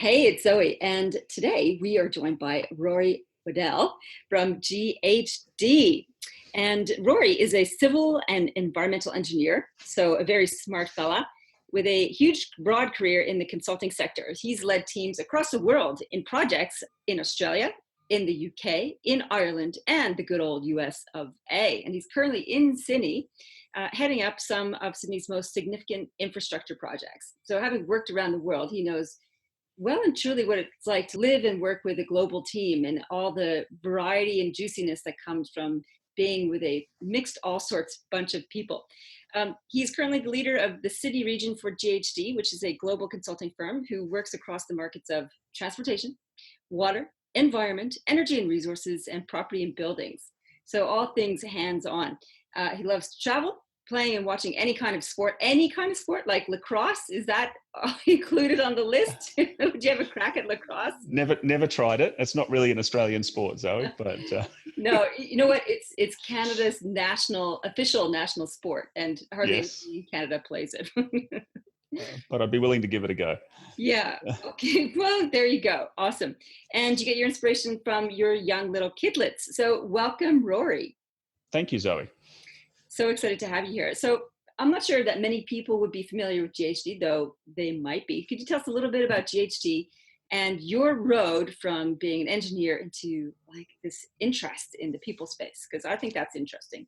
Hey, it's Zoe, and today we are joined by Rory Waddell from GHD. And Rory is a civil and environmental engineer, so a very smart fella with a huge, broad career in the consulting sector. He's led teams across the world in projects in Australia, in the UK, in Ireland, and the good old US of A. And he's currently in Sydney, heading up some of Sydney's most significant infrastructure projects. So, having worked around the world, he knows well and truly what it's like to live and work with a global team and all the variety and juiciness that comes from being with a mixed all sorts bunch of people. He's currently the leader of the city region for GHD, which is a global consulting firm who works across the markets of transportation, water, environment, energy and resources, and property and buildings. So all things hands-on. He loves to travel, playing and watching any kind of sport like lacrosse. Is that included on the list? Would you have a crack at lacrosse? Never tried it. It's not really an Australian sport, Zoe, but No, you know what? It's Canada's official national sport, and hardly yes, anybody in Canada plays it. but I'd be willing to give it a go. Yeah. Okay. Well, there you go. Awesome. And you get your inspiration from your young little kidlets. So welcome, Rory. Thank you, Zoe. So excited to have you here. So I'm not sure that many people would be familiar with GHD, though they might be. Could you tell us a little bit about GHD and your road from being an engineer into like this interest in the people space? Because I think that's interesting.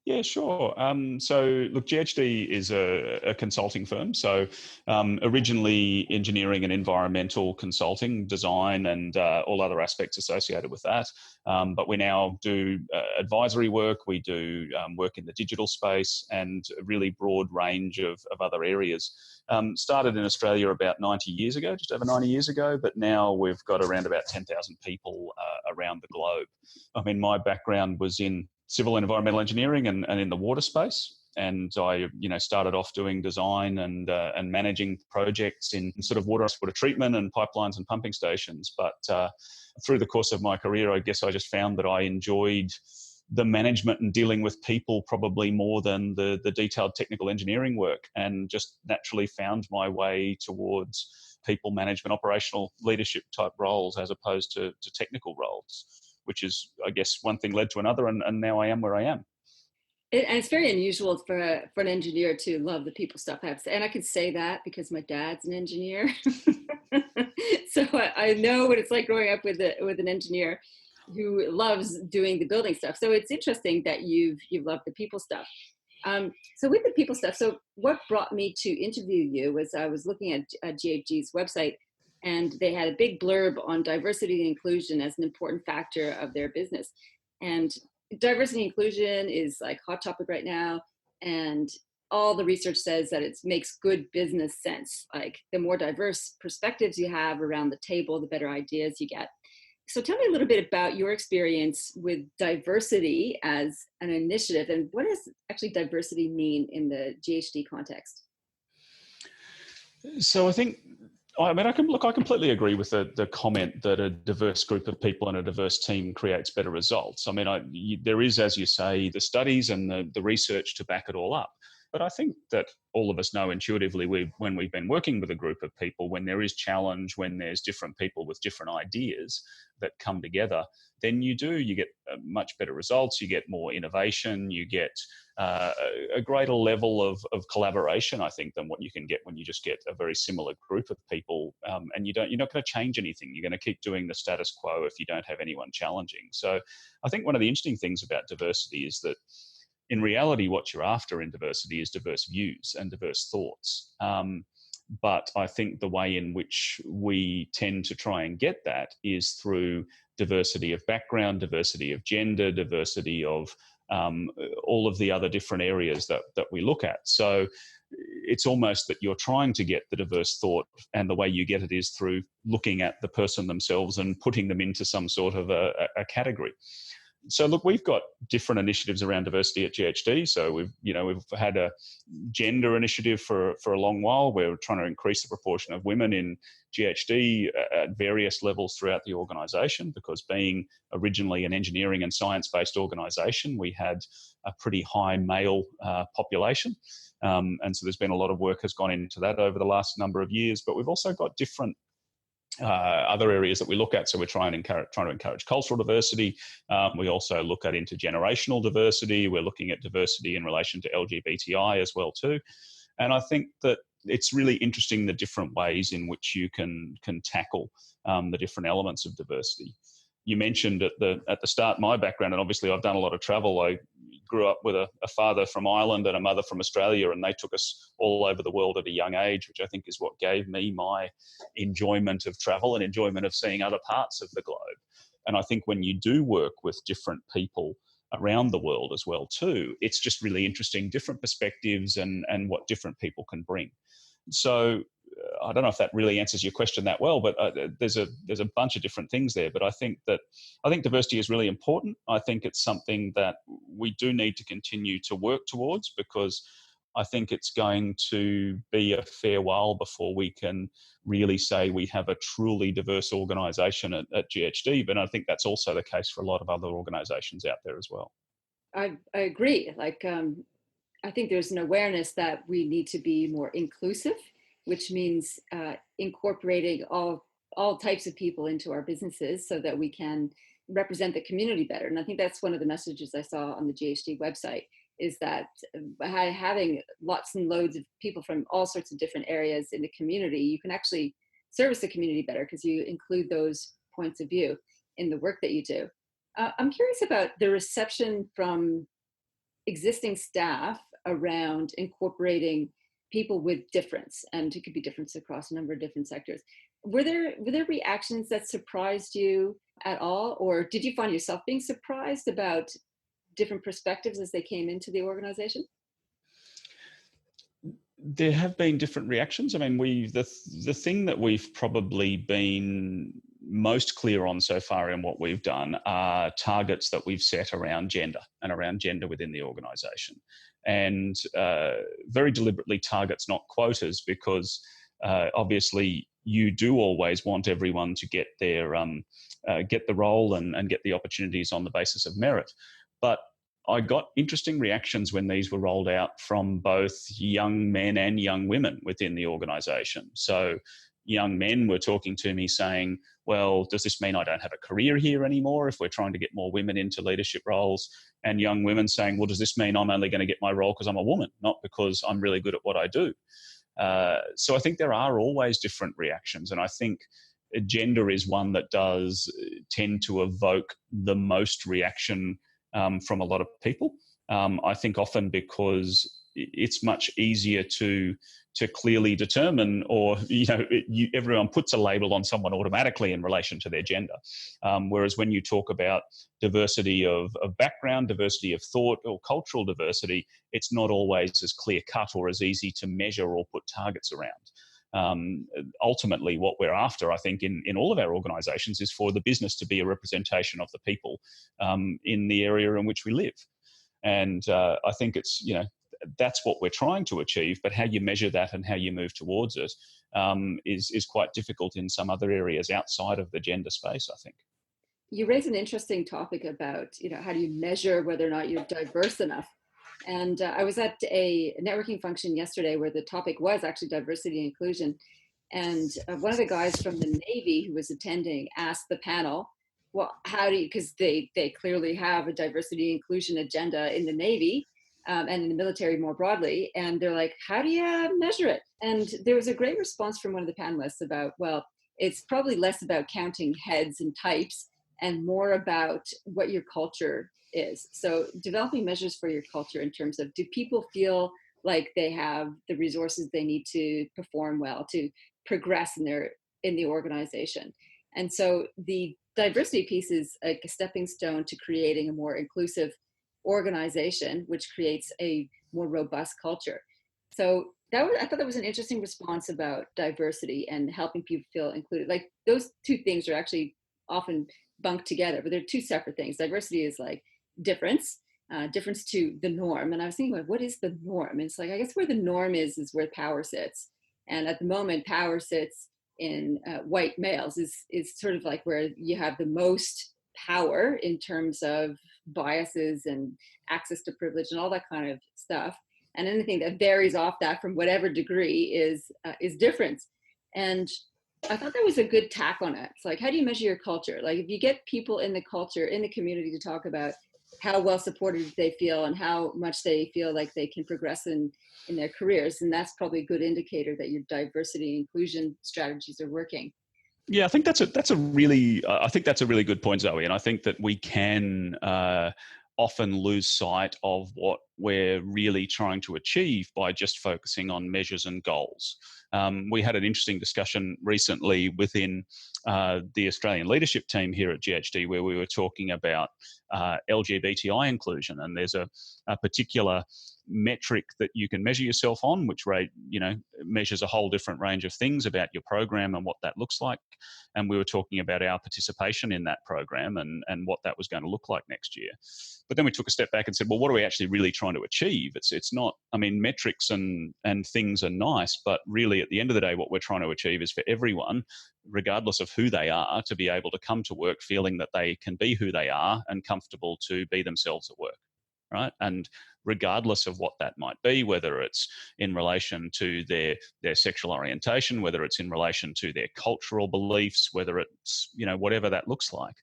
Yeah, sure. So, look, GHD is a consulting firm. So, originally engineering and environmental consulting, design, and all other aspects associated with that. But we now do advisory work. We do work in the digital space and a really broad range of other areas. Started in Australia about 90 years ago, just over 90 years ago, but now we've got around about 10,000 people around the globe. I mean, my background was in civil and environmental engineering and in the water space. And I, started off doing design and managing projects in sort of water treatment and pipelines and pumping stations. But through the course of my career, I guess I just found that I enjoyed the management and dealing with people probably more than the detailed technical engineering work, and just naturally found my way towards people management, operational leadership type roles as opposed to technical roles, which is, I guess, one thing led to another, and now I am where I am. And it's very unusual for an engineer to love the people stuff. And I can say that because my dad's an engineer. So I know what it's like growing up with an engineer who loves doing the building stuff. So it's interesting that you've loved the people stuff. So with the people stuff, so what brought me to interview you was I was looking at GHG's website, and they had a big blurb on diversity and inclusion as an important factor of their business. And diversity and inclusion is like hot topic right now. And all the research says that it makes good business sense. Like the more diverse perspectives you have around the table, the better ideas you get. So tell me a little bit about your experience with diversity as an initiative, and what does actually diversity mean in the GHD context? So I completely agree with the comment that a diverse group of people and a diverse team creates better results. I mean, there is, as you say, the studies and the research to back it all up. But I think that all of us know intuitively when we've been working with a group of people, when there is challenge, when there's different people with different ideas that come together, then you get much better results, you get more innovation, you get a greater level of collaboration, I think, than what you can get when you just get a very similar group of people, and you're not going to change anything. You're going to keep doing the status quo if you don't have anyone challenging. So I think one of the interesting things about diversity is that in reality, what you're after in diversity is diverse views and diverse thoughts. But I think the way in which we tend to try and get that is through diversity of background, diversity of gender, diversity of all of the other different areas that we look at. So it's almost that you're trying to get the diverse thought, and the way you get it is through looking at the person themselves and putting them into some sort of a category. So look, we've got different initiatives around diversity at GHD. So we've had a gender initiative for a long while. We're trying to increase the proportion of women in GHD at various levels throughout the organisation, because being originally an engineering and science-based organisation, we had a pretty high male population. And so there's been a lot of work has gone into that over the last number of years. But we've also got different other areas that we look at. So we're trying to encourage cultural diversity. We also look at intergenerational diversity. We're looking at diversity in relation to LGBTI as well too. And I think that it's really interesting the different ways in which you can tackle the different elements of diversity. You mentioned at the start my background, and obviously I've done a lot of travel. I grew up with a father from Ireland and a mother from Australia, and they took us all over the world at a young age, which I think is what gave me my enjoyment of travel and enjoyment of seeing other parts of the globe. And I think when you do work with different people around the world as well too, it's just really interesting, different perspectives and what different people can bring. So I don't know if that really answers your question that well, but there's a bunch of different things there. But I think diversity is really important. I think it's something that we do need to continue to work towards, because I think it's going to be a fair while before we can really say we have a truly diverse organisation at GHD. But I think that's also the case for a lot of other organisations out there as well. I agree. I think there's an awareness that we need to be more inclusive, which means incorporating all types of people into our businesses so that we can represent the community better. And I think that's one of the messages I saw on the GHD website, is that having lots and loads of people from all sorts of different areas in the community, you can actually service the community better because you include those points of view in the work that you do. I'm curious about the reception from existing staff around incorporating people with difference, and it could be difference across a number of different sectors. Were there reactions that surprised you at all, or did you find yourself being surprised about different perspectives as they came into the organization? There have been different reactions. I mean, the thing that we've probably been most clear on so far in what we've done are targets that we've set around gender and around gender within the organisation, and very deliberately targets, not quotas, because obviously you do always want everyone to get get the role and get the opportunities on the basis of merit, but I got interesting reactions when these were rolled out from both young men and young women within the organisation. So young men were talking to me saying, well, does this mean I don't have a career here anymore if we're trying to get more women into leadership roles? And young women saying, well, does this mean I'm only going to get my role because I'm a woman, not because I'm really good at what I do? So I think there are always different reactions. And I think gender is one that does tend to evoke the most reaction from a lot of people. I think often because it's much easier to clearly determine, or everyone puts a label on someone automatically in relation to their gender. Whereas when you talk about diversity of background, diversity of thought, or cultural diversity, it's not always as clear cut or as easy to measure or put targets around. Ultimately, what we're after, I think, in all of our organisations is for the business to be a representation of the people in the area in which we live. And I think it's, that's what we're trying to achieve, but how you measure that and how you move towards it is quite difficult in some other areas outside of the gender space, I think. You raise an interesting topic about, how do you measure whether or not you're diverse enough? And I was at a networking function yesterday where the topic was actually diversity and inclusion. And one of the guys from the Navy who was attending asked the panel, well, how do you, because they clearly have a diversity and inclusion agenda in the Navy and in the military more broadly. And they're like, how do you measure it? And there was a great response from one of the panelists about, well, it's probably less about counting heads and types and more about what your culture is. So developing measures for your culture in terms of, do people feel like they have the resources they need to perform well, to progress in the organization? And so the diversity piece is like a stepping stone to creating a more inclusive organization, which creates a more robust culture. So I thought that was an interesting response about diversity and helping people feel included. Like those two things are actually often bunked together, but they're two separate things. Diversity is like difference to the norm. And I was thinking, like, what is the norm? And it's like, I guess where the norm is where power sits. And at the moment, power sits in white males is sort of like where you have the most power in terms of biases and access to privilege and all that kind of stuff. And anything that varies off that from whatever degree is difference. And I thought that was a good tack on it. It's like, how do you measure your culture? Like, if you get people in the culture, in the community to talk about how well supported they feel and how much they feel like they can progress in their careers, and that's probably a good indicator that your diversity and inclusion strategies are working. Yeah, I think that's a really I think that's a really good point, Zoe, and I think that we can often lose sight of what we're really trying to achieve by just focusing on measures and goals. We had an interesting discussion recently within the Australian leadership team here at GHD, where we were talking about LGBTI inclusion, and there's a particular metric that you can measure yourself on, which measures a whole different range of things about your program and what that looks like. And we were talking about our participation in that program and what that was going to look like next year. But then we took a step back and said, well, what are we actually really trying to achieve? It's not, I mean, metrics and things are nice, but really at the end of the day, what we're trying to achieve is for everyone, regardless of who they are, to be able to come to work feeling that they can be who they are and comfortable to be themselves at work. Right. And regardless of what that might be, whether it's in relation to their sexual orientation, whether it's in relation to their cultural beliefs, whether it's, whatever that looks like,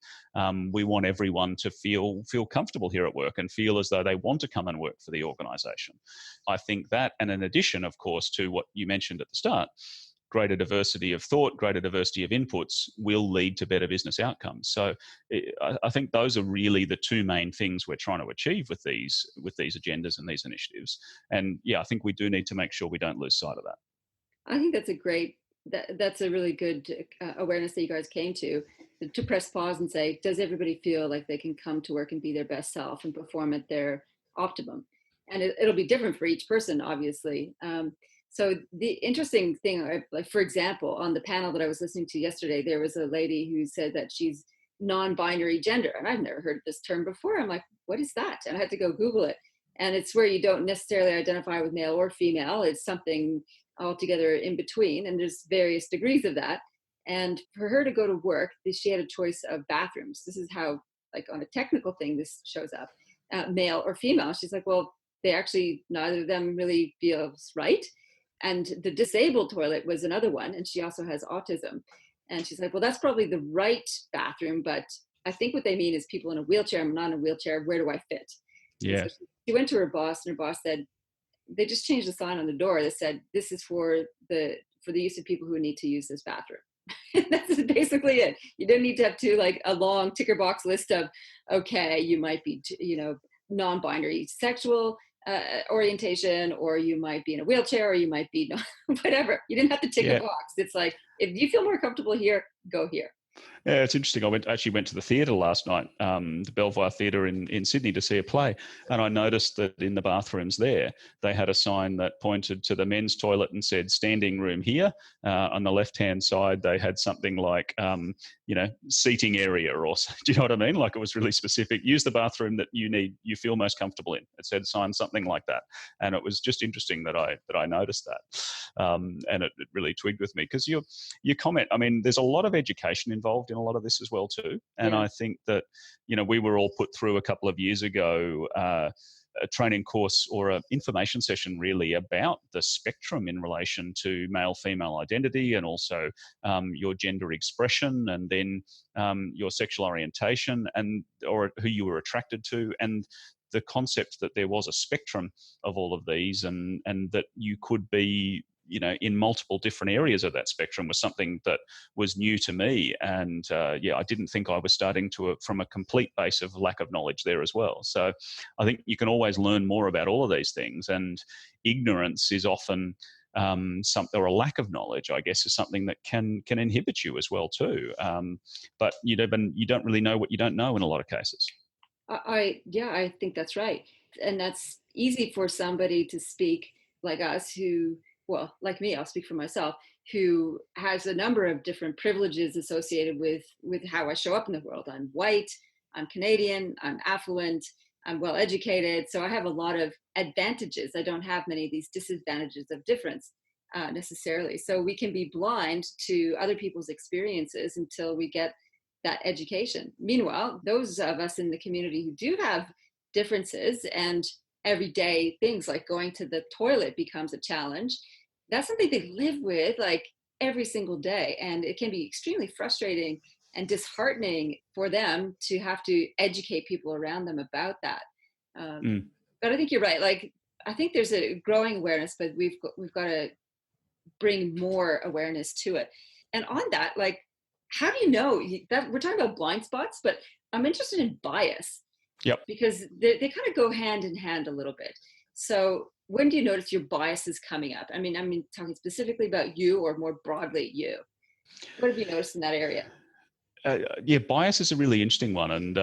we want everyone to feel comfortable here at work and feel as though they want to come and work for the organisation. I think that, and in addition, of course, to what you mentioned at the start, greater diversity of thought, greater diversity of inputs will lead to better business outcomes. So I think those are really the two main things we're trying to achieve with these agendas and these initiatives. And yeah, I think we do need to make sure we don't lose sight of that. I think that's a really good awareness that you guys came to press pause and say, does everybody feel like they can come to work and be their best self and perform at their optimum? And it'll be different for each person, obviously. So the interesting thing, like for example, on the panel that I was listening to yesterday, there was a lady who said that she's non-binary gender, and I've never heard this term before. I'm like, what is that? And I had to go Google it. And it's where you don't necessarily identify with male or female. It's something altogether in between, and there's various degrees of that. And for her to go to work, she had a choice of bathrooms. This is how, like on a technical thing, this shows up, male or female. She's like, well, they actually, neither of them really feels right. And the disabled toilet was another one, and she also has autism. And she's like, well, that's probably the right bathroom, but I think what they mean is people in a wheelchair. I'm not in a wheelchair. Where do I fit? And so Yeah. she went to her boss, and her boss said, they just changed the sign on the door that said, this is for the use of people who need to use this bathroom. That's basically it. You don't need to have a long ticker box list of, okay, you might be, non-binary sexual orientation, or you might be in a wheelchair, or you might be whatever. You didn't have to tick a Yeah. box. It's like, if you feel more comfortable here, go here. Yeah, it's interesting. I actually went to the theatre last night, the Belvoir Theatre in Sydney, to see a play, and I noticed that in the bathrooms there, they had a sign that pointed to the men's toilet and said "standing room here." On the left-hand side, they had something like, seating area, or do you know what I mean? Like, it was really specific. Use the bathroom that you feel most comfortable in. It said sign something like that, and it was just interesting that I noticed that, and it really twigged with me, because your comment. I mean, there's a lot of education involved in a lot of this as well too, and Yeah. I think that we were all put through a couple of years ago a training course or an information session really about the spectrum in relation to male female identity, and also your gender expression, and then your sexual orientation, and or who you were attracted to, and the concept that there was a spectrum of all of these, and that you could be in multiple different areas of that spectrum, was something that was new to me. And I didn't think I was starting from a complete base of lack of knowledge there as well. So I think you can always learn more about all of these things, and ignorance is often something, or a lack of knowledge, I guess, is something that can inhibit you as well too. But you don't really know what you don't know in a lot of cases. I think that's right. And that's easy for somebody to speak like us who, well, like me, I'll speak for myself, who has a number of different privileges associated with how I show up in the world. I'm white, I'm Canadian, I'm affluent, I'm well educated. So I have a lot of advantages. I don't have many of these disadvantages of difference necessarily. So we can be blind to other people's experiences until we get that education. Meanwhile, those of us in the community who do have differences and everyday things like going to the toilet becomes a challenge, that's something they live with like every single day. And it can be extremely frustrating and disheartening for them to have to educate people around them about that. Mm. But I think you're right. Like, I think there's a growing awareness, but we've got to bring more awareness to it. And on that, like, how do you know that we're talking about blind spots, but I'm interested in bias Yep. because they kind of go hand in hand a little bit. So when do you notice your bias is coming up? I mean, talking specifically about you or more broadly you. What have you noticed in that area? Yeah, bias is a really interesting one, and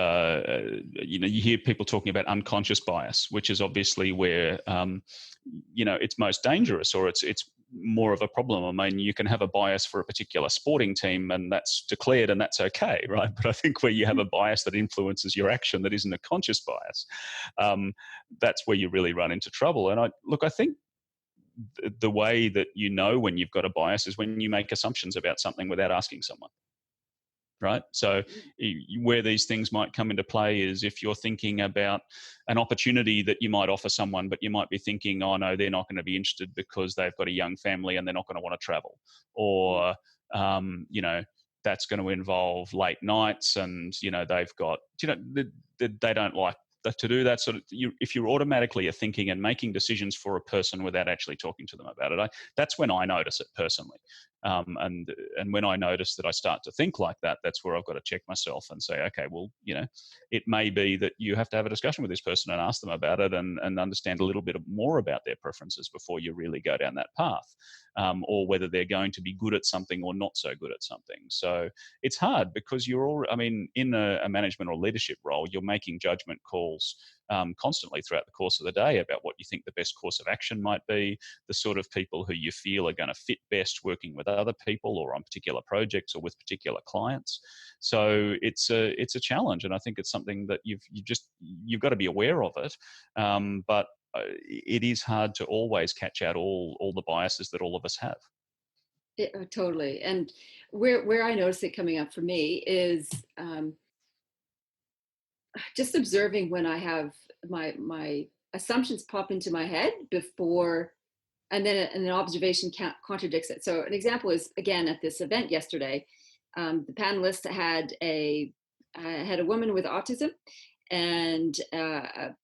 you hear people talking about unconscious bias, which is obviously where it's most dangerous, or it's more of a problem. I mean, you can have a bias for a particular sporting team, and that's declared, and that's okay, right? But I think where you have a bias that influences your action that isn't a conscious bias, that's where you really run into trouble. And I think the way that you know when you've got a bias is when you make assumptions about something without asking someone. Right. So where these things might come into play is if you're thinking about an opportunity that you might offer someone, but you might be thinking, oh, no, they're not going to be interested because they've got a young family and they're not going to want to travel. Or, that's going to involve late nights and, they've got, they don't like to do that sort of. If you're automatically thinking and making decisions for a person without actually talking to them about it, that's when I notice it personally. And when I notice that I start to think like that, that's where I've got to check myself and say, okay, well, it may be that you have to have a discussion with this person and ask them about it and understand a little bit more about their preferences before you really go down that path, or whether they're going to be good at something or not so good at something. So it's hard because in a management or leadership role, you're making judgment calls constantly throughout the course of the day about what you think the best course of action might be, the sort of people who you feel are going to fit best working with other people or on particular projects or with particular clients. So it's a challenge, and I think it's something that you've got to be aware of it. But it is hard to always catch out all the biases that all of us have. Totally. And where I notice it coming up for me is just observing when I have my assumptions pop into my head before, and then an observation contradicts it. So an example is, again, at this event yesterday, the panelists had a woman with autism and a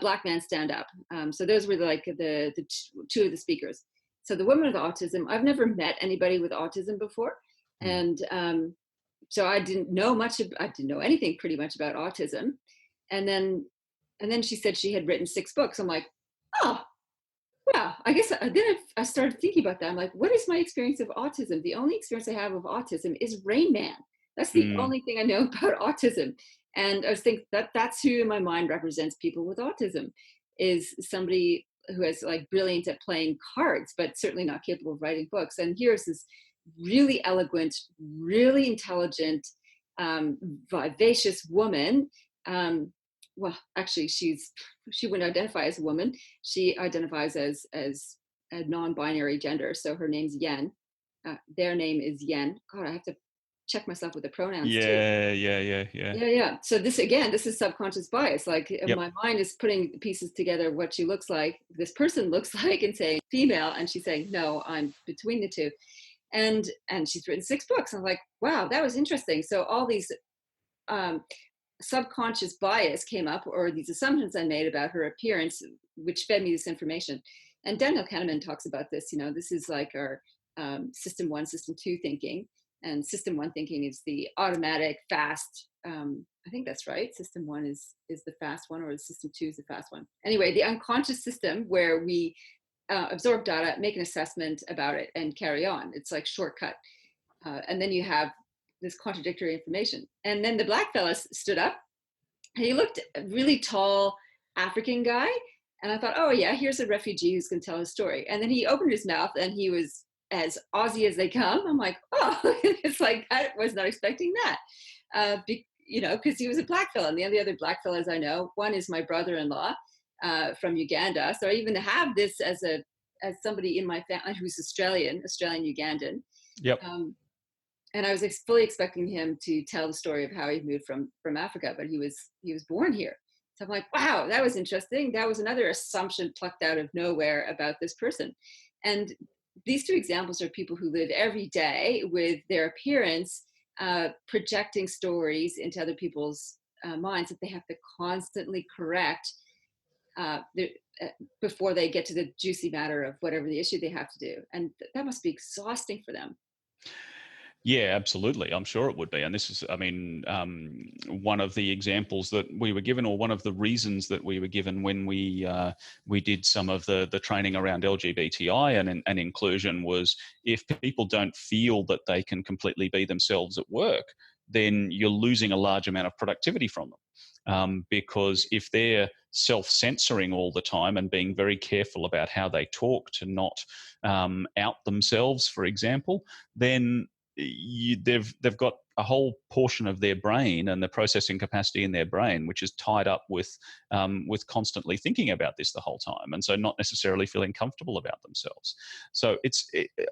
black man stand up. So those were like the two of the speakers. So the woman with autism, I've never met anybody with autism before, and so I didn't know anything pretty much about autism. And then she said she had written 6 books. I'm like, oh, wow. I guess then I started thinking about that. I'm like, what is my experience of autism? The only experience I have of autism is Rain Man. That's the only thing I know about autism. And I was thinking that's who in my mind represents people with autism, is somebody who is like brilliant at playing cards, but certainly not capable of writing books. And here's this really eloquent, really intelligent, vivacious woman. Well, actually, she wouldn't identify as a woman. She identifies as a non-binary gender. So her name's Yen. Their name is Yen. God, I have to check myself with the pronouns too. Yeah. So this is subconscious bias. Like Yep. my mind is putting pieces together, what she looks like, this person looks like, and saying female, and she's saying, no, I'm between the two. And she's written 6 books. I'm like, wow, that was interesting. So all these subconscious bias came up, or these assumptions I made about her appearance, which fed me this information. And Daniel Kahneman talks about this. This is like our system 1, system 2 thinking. And system 1 thinking is the automatic, fast. I think that's right. System 1 is the fast one, or the system 2 is the fast one. Anyway, the unconscious system, where we absorb data, make an assessment about it, and carry on. It's like shortcut. And then you have this contradictory information. And then the black fella stood up, and he looked a really tall African guy. And I thought, oh yeah, here's a refugee who's going to tell his story. And then he opened his mouth, and he was as Aussie as they come. I'm like, oh, it's like, I was not expecting that. Because he was a black fella. And the other black fellas I know, one is my brother-in-law from Uganda. So I even have this as somebody in my family who's Australian Ugandan. Yep. And I was fully expecting him to tell the story of how he moved from Africa, but he was born here. So I'm like, wow, that was interesting. That was another assumption plucked out of nowhere about this person. And these two examples are people who live every day with their appearance projecting stories into other people's minds that they have to constantly correct uh, the, uh, before they get to the juicy matter of whatever the issue they have to do. And that must be exhausting for them. Yeah, absolutely. I'm sure it would be. And this is, I mean, one of the examples that we were given, or one of the reasons that we were given when we did some of the training around LGBTI and inclusion, was if people don't feel that they can completely be themselves at work, then you're losing a large amount of productivity from them. Because if they're self-censoring all the time and being very careful about how they talk to not out themselves, for example, then they've got a whole portion of their brain and the processing capacity in their brain which is tied up with constantly thinking about this the whole time, and so not necessarily feeling comfortable about themselves. So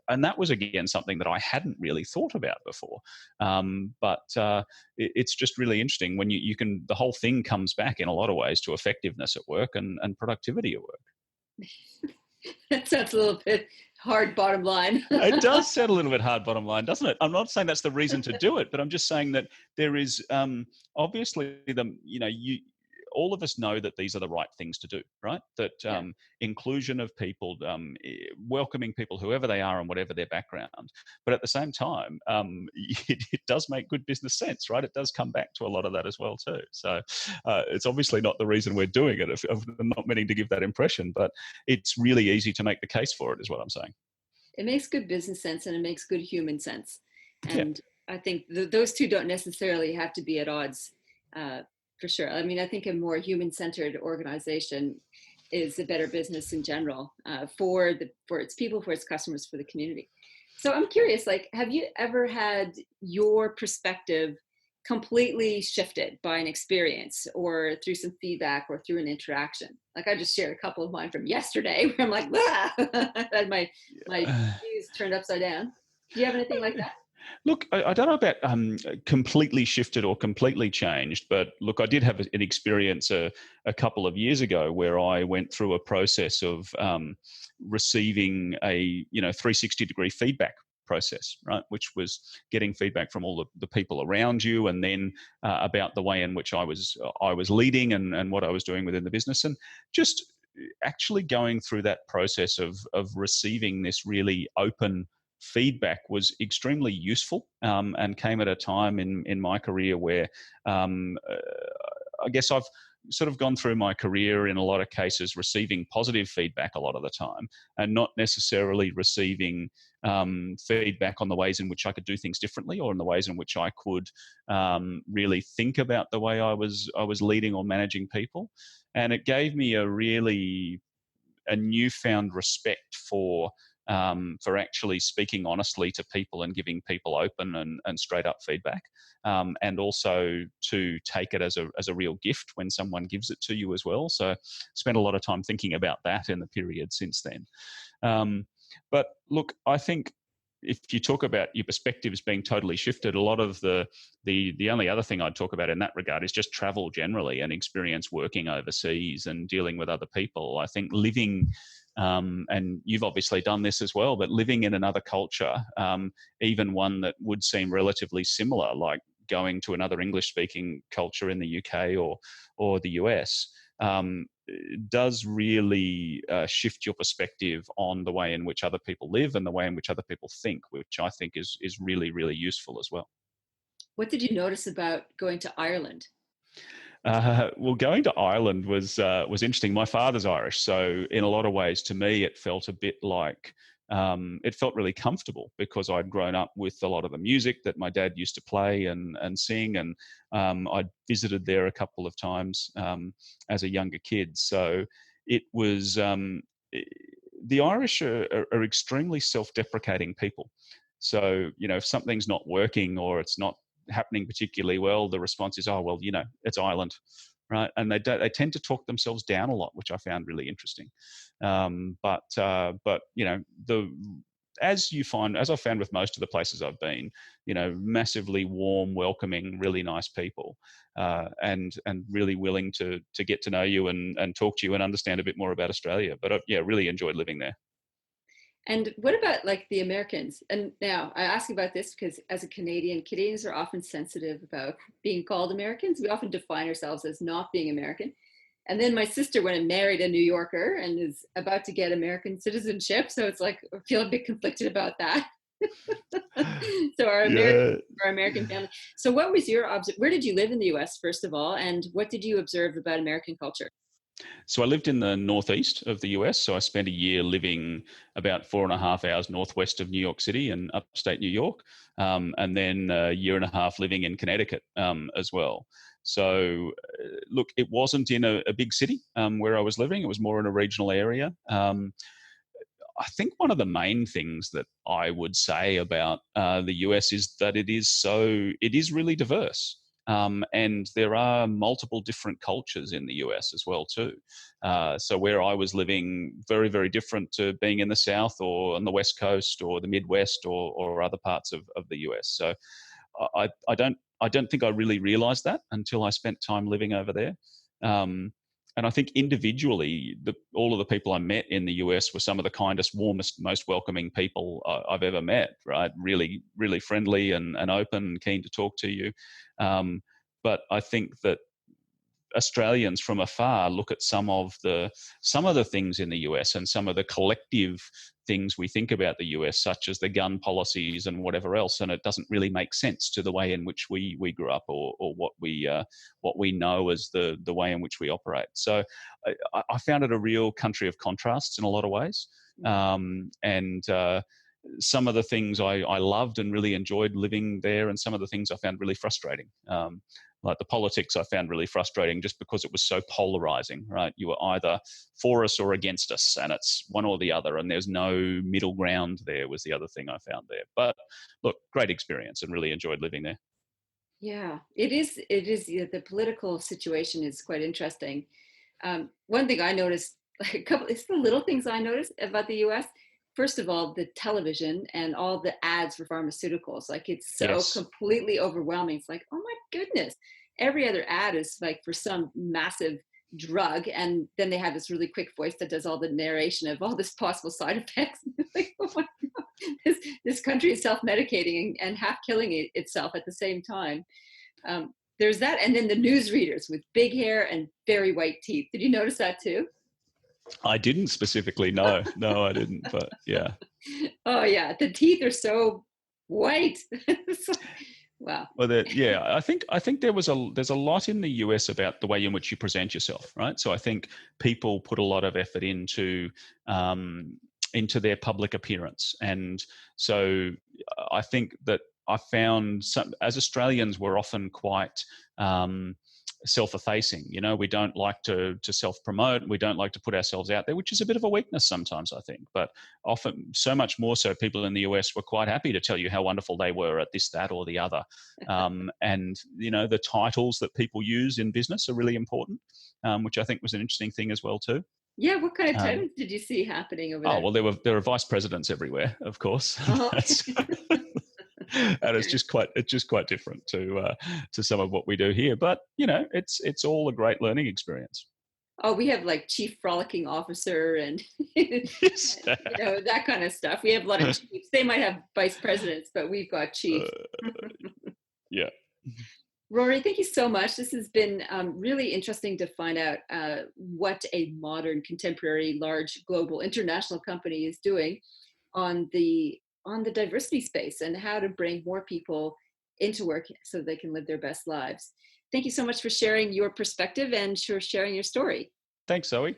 and that was again something that I hadn't really thought about before. But it's just really interesting when you can, the whole thing comes back in a lot of ways to effectiveness at work and productivity at work. That sounds a little bit hard, bottom line. It does sound a little bit hard, bottom line, doesn't it? I'm not saying that's the reason to do it, but I'm just saying that there is obviously all of us know that these are the right things to do, right? That Yeah. inclusion of people, welcoming people, whoever they are and whatever their background. But at the same time, it does make good business sense, right? It does come back to a lot of that as well too. So it's obviously not the reason we're doing it. I'm not meaning to give that impression, but it's really easy to make the case for it, is what I'm saying. It makes good business sense and it makes good human sense. Yeah. And I think those two don't necessarily have to be at odds, uh, for sure. I mean, I think a more human-centered organization is a better business in general, for its people, for its customers, for the community. So I'm curious, like, have you ever had your perspective completely shifted by an experience or through some feedback or through an interaction? Like, I just shared a couple of mine from yesterday where I'm like, ah! And my views turned upside down. Do you have anything like that? Look, I don't know about completely shifted or completely changed, but look, I did have an experience a couple of years ago where I went through a process of receiving a 360-degree feedback process, right, which was getting feedback from all the people around you, and then about the way in which I was leading and what I was doing within the business, and just actually going through that process of receiving this really open feedback was extremely useful, and came at a time in my career where I guess I've sort of gone through my career in a lot of cases receiving positive feedback a lot of the time, and not necessarily receiving feedback on the ways in which I could do things differently, or in the ways in which I could really think about the way I was leading or managing people. And it gave me a newfound respect for actually speaking honestly to people and giving people open and straight up feedback, and also to take it as a real gift when someone gives it to you as well. So spent a lot of time thinking about that in the period since then. But look, I think if you talk about your perspectives being totally shifted, a lot of the only other thing I'd talk about in that regard is just travel generally and experience working overseas and dealing with other people. I think living, and you've obviously done this as well, but living in another culture, even one that would seem relatively similar, like going to another English-speaking culture in the UK or the US, does really shift your perspective on the way in which other people live and the way in which other people think, which I think is really, really useful as well. What did you notice about going to Ireland? Well, going to Ireland was interesting. My father's Irish, so in a lot of ways, to me, it felt a bit like it felt really comfortable because I'd grown up with a lot of the music that my dad used to play and sing, and I'd visited there a couple of times as a younger kid. So it was the Irish are extremely self-deprecating people. So if something's not working or it's not happening particularly well, the response is, "Oh well, it's Ireland," right? And they tend to talk themselves down a lot, which I found really interesting. But the as I found with most of the places I've been, massively warm, welcoming, really nice people, and really willing to get to know you and talk to you and understand a bit more about Australia. But yeah, really enjoyed living there. And what about like the Americans? And now I ask you about this because as a Canadian, Canadians are often sensitive about being called Americans. We often define ourselves as not being American. And then my sister went and married a New Yorker and is about to get American citizenship. So it's like I feel a bit conflicted about that. So Yeah. our American family. So what was your where did you live in the US first of all? And what did you observe about American culture? So I lived in the northeast of the US. So I spent a year living about 4.5 hours northwest of New York City in upstate New York, and then a year and a half living in Connecticut as well. So, look, it wasn't in a big city where I was living. It was more in a regional area. I think one of the main things that I would say about the US is that it is really diverse. And there are multiple different cultures in the US as well too. So where I was living, very very different to being in the South or on the West Coast or the Midwest or other parts of the US. So I don't think I really realized that until I spent time living over there. Um, and I think individually, all of the people I met in the US were some of the kindest, warmest, most welcoming people I've ever met. Right, really, really friendly and open, and keen to talk to you. Um, but I think that Australians from afar look at some of the things in the US and some of the collective things we think about the US, such as the gun policies and whatever else, and it doesn't really make sense to the way in which we grew up or what we know as the way in which we operate. So I found it a real country of contrasts in a lot of ways, and some of the things I loved and really enjoyed living there, and some of the things I found really frustrating. Like the politics, I found really frustrating just because it was so polarizing, right? You were either for us or against us, and it's one or the other, and there's no middle ground there, was the other thing I found there. But look, great experience and really enjoyed living there. Yeah, it is. It is. Yeah, the political situation is quite interesting. One thing I noticed, like a couple, it's the little things I noticed about the US. First of all, the television and all the ads for pharmaceuticals, like it's so Yes. completely overwhelming. It's like, oh my goodness, every other ad is like for some massive drug, and then they have this really quick voice that does all the narration of all this possible side effects. Like, oh my God, this country is self-medicating and half killing itself at the same time. There's that, and then the newsreaders with big hair and very white teeth. Did you notice that too? I didn't specifically, no. No, I didn't. But yeah. Oh yeah, the teeth are so white. Wow. Well, yeah, I think there's a lot in the US about the way in which you present yourself, right? So I think people put a lot of effort into their public appearance, and so I think that I found some as Australians we're often quite self-effacing. You know, we don't like to self-promote. We don't like to put ourselves out there, which is a bit of a weakness sometimes, I think. But often, so much more so, people in the US were quite happy to tell you how wonderful they were at this, that, or the other. And you know, the titles that people use in business are really important, which I think was an interesting thing as well too. Yeah, what kind of Um, titles did you see happening over oh there? well, there were vice presidents everywhere, of course. Oh, That's, and it's just quite different to some of what we do here. But you know, it's all a great learning experience. oh, we have like chief frolicking officer and you Yes. know that kind of stuff. We have a lot of chiefs. They might have vice presidents, but we've got chief. Yeah. Rory, thank you so much. This has been really interesting to find out what a modern, contemporary, large, global, international company is doing on the diversity space and how to bring more people into work so they can live their best lives. Thank you so much for sharing your perspective and for sharing your story. Thanks, Zoe.